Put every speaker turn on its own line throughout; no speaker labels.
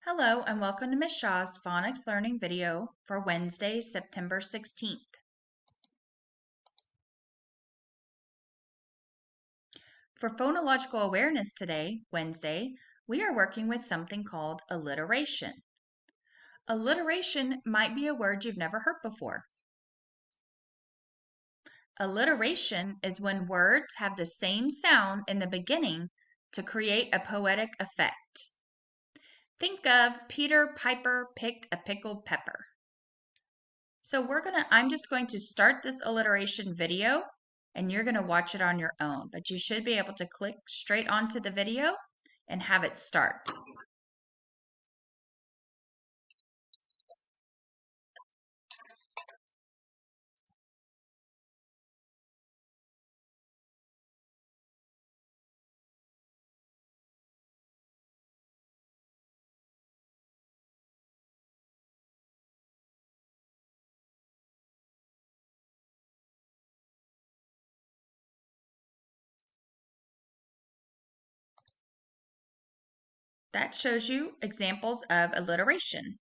Hello and welcome to Ms. Shaw's Phonics Learning video for Wednesday, September 16th. For phonological awareness today, Wednesday, we are working with something called alliteration. Alliteration might be a word you've never heard before. Alliteration is when words have the same sound in the beginning to create a poetic effect. Think of Peter Piper picked a pickled pepper. So I'm just going to start this alliteration video and you're going to watch it on your own, but you should be able to click straight onto the video and have it start. That shows you examples of alliteration.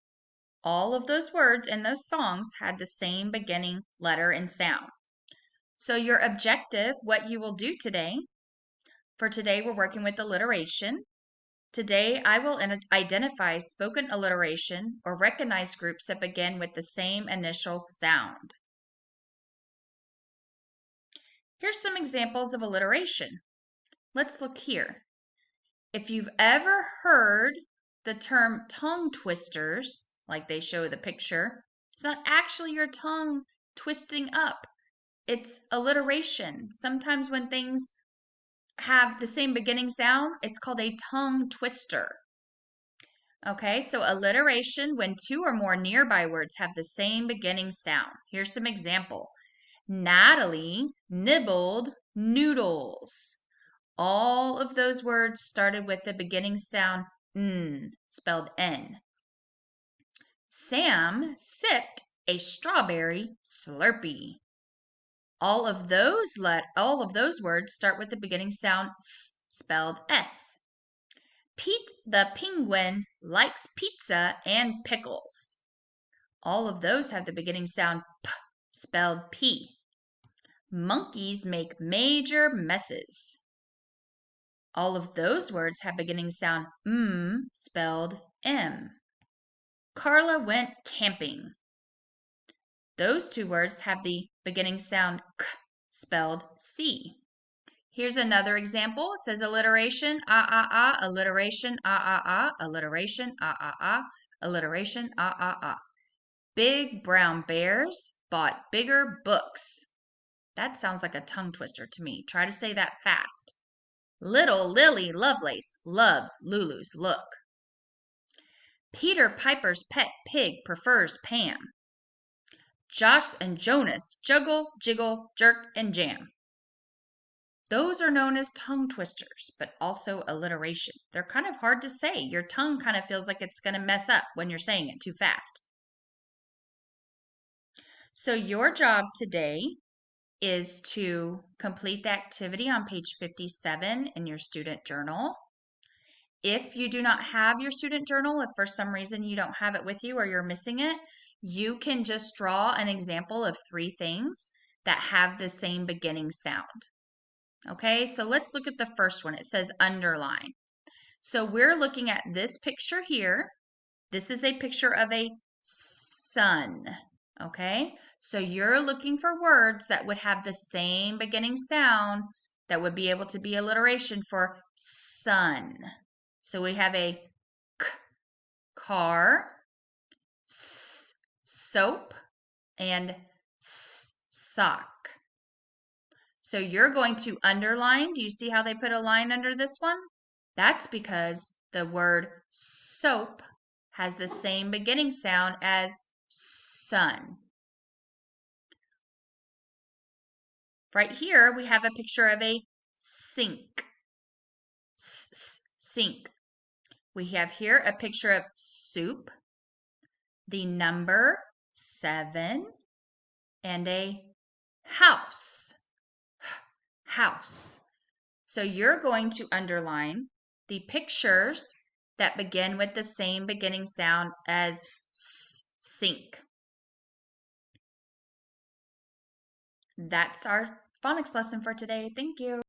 All of those words in those songs had the same beginning letter and sound. So your objective, what you will do today, for today we're working with alliteration. Today I will identify spoken alliteration or recognize groups that begin with the same initial sound. Here's some examples of alliteration. Let's look here. If you've ever heard the term tongue twisters, like they show the picture, it's not actually your tongue twisting up. It's alliteration. Sometimes when things have the same beginning sound, it's called a tongue twister. Okay, so alliteration when two or more nearby words have the same beginning sound. Here's some example. Natalie nibbled noodles. All of those words started with the beginning sound n, spelled N. Sam sipped a strawberry Slurpee. All of those words start with the beginning sound s, spelled S. Pete the penguin likes pizza and pickles. All of those have the beginning sound P, spelled P. Monkeys make major messes. All of those words have beginning sound spelled M. Carla went camping. Those two words have the beginning sound K, spelled C. Here's another example. It says alliteration, alliteration, alliteration, alliteration, Big brown bears bought bigger books. That sounds like a tongue twister to me. Try to say that fast. Little Lily Lovelace loves Lulu's look. Peter Piper's pet pig prefers Pam. Josh and Jonas juggle, jiggle, jerk, and jam. Those are known as tongue twisters, but also alliteration. They're kind of hard to say. Your tongue kind of feels like it's going to mess up when you're saying it too fast. So your job today is to complete the activity on page 57 in your student journal. If you do not have your student journal, if for some reason you don't have it with you or you're missing it, you can just draw an example of 3 things that have the same beginning sound. Okay, so let's look at the first one. It says underline. So we're looking at this picture here. This is a picture of a sun. Okay, so you're looking for words that would have the same beginning sound that would be able to be alliteration for sun. So we have a k, car, s, soap, and s, sock. So you're going to underline. Do you see how they put a line under this one? That's because the word soap has the same beginning sound as sun. Right here, we have a picture of a sink. Sink. We have here a picture of soup, the number 7, and a house. House. So you're going to underline the pictures that begin with the same beginning sound as sink. That's our phonics lesson for today. Thank you.